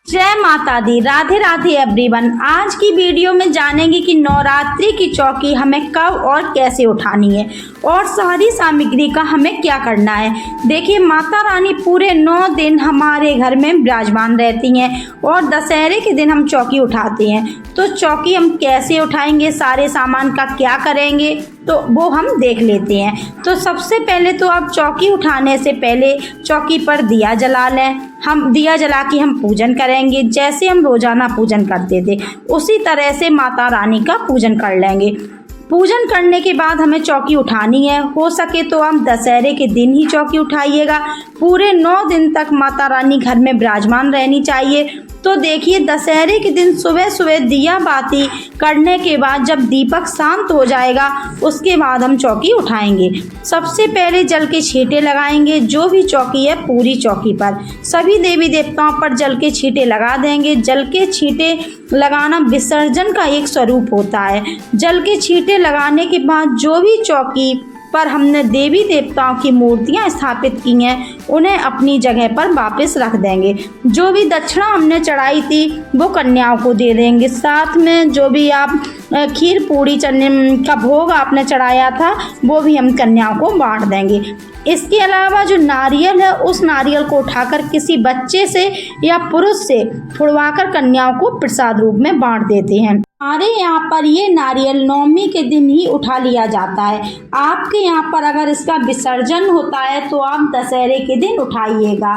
जय माता दी। राधे राधे एवरीवन। आज की वीडियो में जानेंगे कि नवरात्रि की चौकी हमें कब और कैसे उठानी है और सारी सामग्री का हमें क्या करना है। देखिए, माता रानी पूरे 9 दिन हमारे घर में विराजमान रहती हैं और दशहरे के दिन हम चौकी उठाते हैं। तो चौकी हम कैसे उठाएंगे, सारे सामान का क्या करेंगे, तो वो हम देख लेते हैं। तो सबसे पहले तो आप चौकी उठाने से पहले चौकी पर दिया जला लें। हम दिया जला के हम पूजन करेंगे, जैसे हम रोजाना पूजन करते थे उसी तरह से माता रानी का पूजन कर लेंगे। पूजन करने के बाद हमें चौकी उठानी है। हो सके तो हम दशहरे के दिन ही चौकी उठाइएगा। पूरे 9 दिन तक माता रानी घर में विराजमान रहनी चाहिए। तो देखिए, दशहरे के दिन सुबह सुबह दिया बाती करने के बाद जब दीपक शांत हो जाएगा उसके बाद हम चौकी उठाएंगे। सबसे पहले जल के छींटे लगाएंगे। जो भी चौकी है पूरी चौकी पर सभी देवी देवताओं पर जल के छींटे लगा देंगे। जल के छींटे लगाना विसर्जन का एक स्वरूप होता है। जल के छींटे लगाने के बाद जो भी चौकी पर हमने देवी देवताओं की मूर्तियां स्थापित की हैं उन्हें अपनी जगह पर वापस रख देंगे। जो भी दक्षिणा हमने चढ़ाई थी वो कन्याओं को दे देंगे। साथ में जो भी आप खीर पूड़ी चने का भोग आपने चढ़ाया था वो भी हम कन्याओं को बांट देंगे। इसके अलावा जो नारियल है उस नारियल को उठाकर किसी बच्चे से या पुरुष से फुड़वाकर कन्याओं को प्रसाद रूप में बांट देते हैं। हमारे यहाँ पर ये नारियल नवमी के दिन ही उठा लिया जाता है। आपके यहाँ पर अगर इसका विसर्जन होता है तो आप दशहरे के दिन उठाइएगा।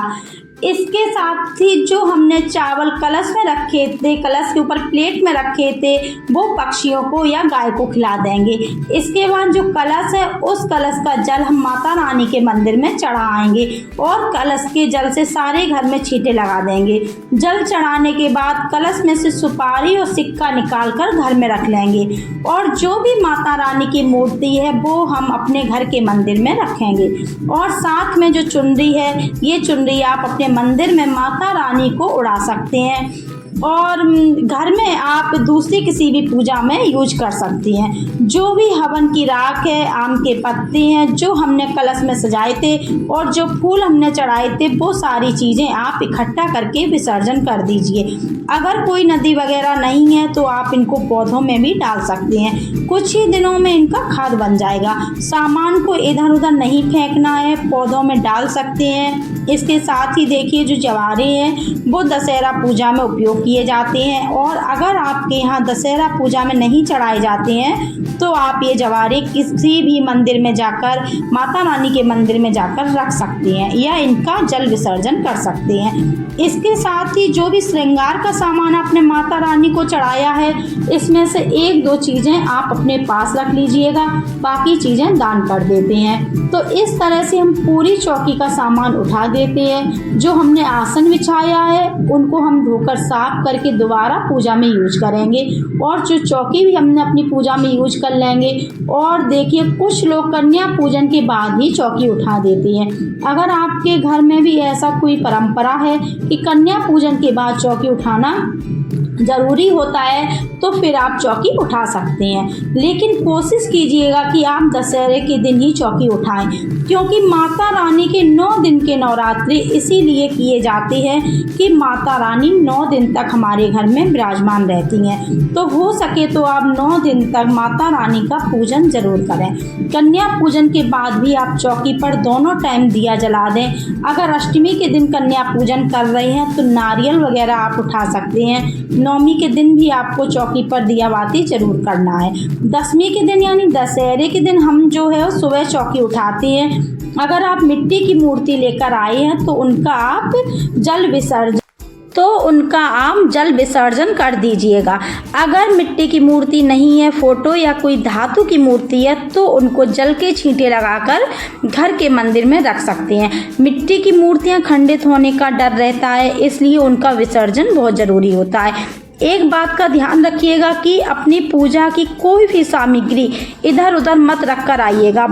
इसके साथ ही जो हमने चावल कलश में रखे थे, कलश के ऊपर प्लेट में रखे थे, वो पक्षियों को या गाय को खिला देंगे। इसके बाद जो कलश है उस कलश का जल हम माता रानी के मंदिर में चढ़ाएंगे और कलश के जल से सारे घर में छींटे लगा देंगे। जल चढ़ाने के बाद कलश में से सुपारी और सिक्का निकाल कर घर में रख लेंगे और जो भी माता रानी की मूर्ति है वो हम अपने घर के मंदिर में रखेंगे। और साथ में जो चुनरी है, ये चुनरी आप अपने मंदिर में माता रानी को उड़ा सकते हैं और घर में आप दूसरी किसी भी पूजा में यूज कर सकती हैं। जो भी हवन की राख है, आम के पत्ते हैं जो हमने कलश में सजाए थे और जो फूल हमने चढ़ाए थे वो सारी चीज़ें आप इकट्ठा करके विसर्जन कर दीजिए। अगर कोई नदी वगैरह नहीं है तो आप इनको पौधों में भी डाल सकते हैं। कुछ ही दिनों में इनका खाद बन जाएगा। सामान को इधर उधर नहीं फेंकना है, पौधों में डाल सकते हैं। इसके साथ ही देखिए, जो जवारे हैं वो दशहरा पूजा में उपयोग किए जाते हैं और अगर आपके यहाँ दशहरा पूजा में नहीं चढ़ाए जाते हैं तो आप ये जवारे किसी भी मंदिर में जाकर, माता रानी के मंदिर में जाकर रख सकते हैं या इनका जल विसर्जन कर सकते हैं। इसके साथ ही जो भी श्रृंगार का सामान आपने माता रानी को चढ़ाया है इसमें से 1-2 चीज़ें आप अपने पास रख लीजिएगा, बाकी चीज़ें दान कर देते हैं। तो इस तरह से हम पूरी चौकी का सामान उठा देते हैं। जो हमने आसन बिछाया है उनको हम धोकर साफ करके दोबारा पूजा में यूज करेंगे और जो चौकी भी हमने अपनी पूजा में यूज कर लेंगे। और देखिए, कुछ लोग कन्या पूजन के बाद ही चौकी उठा देते हैं। अगर आपके घर में भी ऐसा कोई परंपरा है कि कन्या पूजन के बाद चौकी उठाना ज़रूरी होता है तो फिर आप चौकी उठा सकते हैं, लेकिन कोशिश कीजिएगा कि आप दशहरे के दिन ही चौकी उठाएं, क्योंकि माता रानी के 9 दिन के नवरात्रि इसीलिए किए जाते हैं कि माता रानी 9 दिन तक हमारे घर में विराजमान रहती हैं। तो हो सके तो आप 9 दिन तक माता रानी का पूजन जरूर करें। कन्या पूजन के बाद भी आप चौकी पर दोनों टाइम दिया जला दें। अगर अष्टमी के दिन कन्या पूजन कर रहे हैं तो नारियल वगैरह आप उठा सकते हैं। नवमी के दिन भी आपको चौकी पर दिया बाती जरूर करना है। दशमी के दिन यानी दशहरे के दिन हम जो है सुबह चौकी उठाते हैं। अगर आप मिट्टी की मूर्ति लेकर आए हैं तो उनका आप जल विसर्जन कर दीजिएगा। अगर मिट्टी की मूर्ति नहीं है, फोटो या कोई धातु की मूर्ति है तो उनको जल के छींटे लगाकर घर के मंदिर में रख सकते हैं। मिट्टी की मूर्तियां खंडित होने का डर रहता है, इसलिए उनका विसर्जन बहुत ज़रूरी होता है। एक बात का ध्यान रखिएगा कि अपनी पूजा की कोई भी सामग्री इधर उधर मत रख कर आइएगा।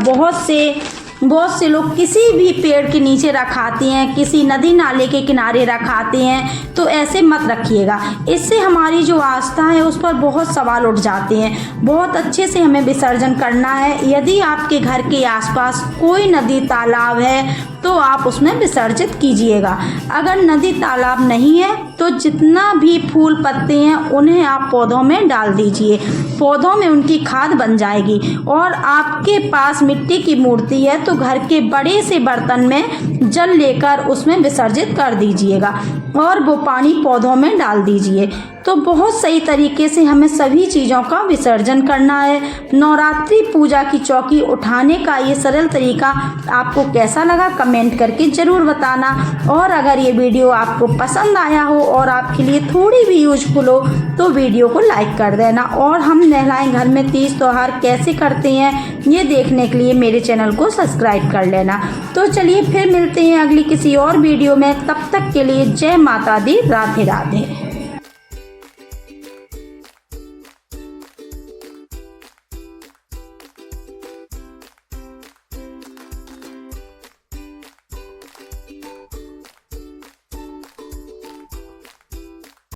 बहुत से लोग किसी भी पेड़ के नीचे रखाते हैं, किसी नदी नाले के किनारे रखाते हैं, तो ऐसे मत रखिएगा। इससे हमारी जो आस्था है उस पर बहुत सवाल उठ जाते हैं। बहुत अच्छे से हमें विसर्जन करना है। यदि आपके घर के आसपास कोई नदी तालाब है तो तो आप उसमें विसर्जित कीजिएगा। अगर नदी तालाब नहीं है तो जितना भी फूल पत्ते हैं उन्हें आप पौधों में डाल दीजिए, पौधों में उनकी खाद बन जाएगी। और आपके पास मिट्टी की मूर्ति है तो घर के बड़े से बर्तन में जल लेकर उसमें विसर्जित कर दीजिएगा और वो पानी पौधों में डाल दीजिए। तो बहुत सही तरीके से हमें सभी चीज़ों का विसर्जन करना है। नवरात्रि पूजा की चौकी उठाने का ये सरल तरीका आपको कैसा लगा कमेंट करके ज़रूर बताना। और अगर ये वीडियो आपको पसंद आया हो और आपके लिए थोड़ी भी यूजफुल हो तो वीडियो को लाइक कर देना। और हम महिलाएं घर में तीज त्यौहार कैसे करते हैं ये देखने के लिए मेरे चैनल को सब्सक्राइब कर लेना। तो चलिए फिर मिलते हैं अगली किसी और वीडियो में, तब तक के लिए जय माता दी, राधे राधे।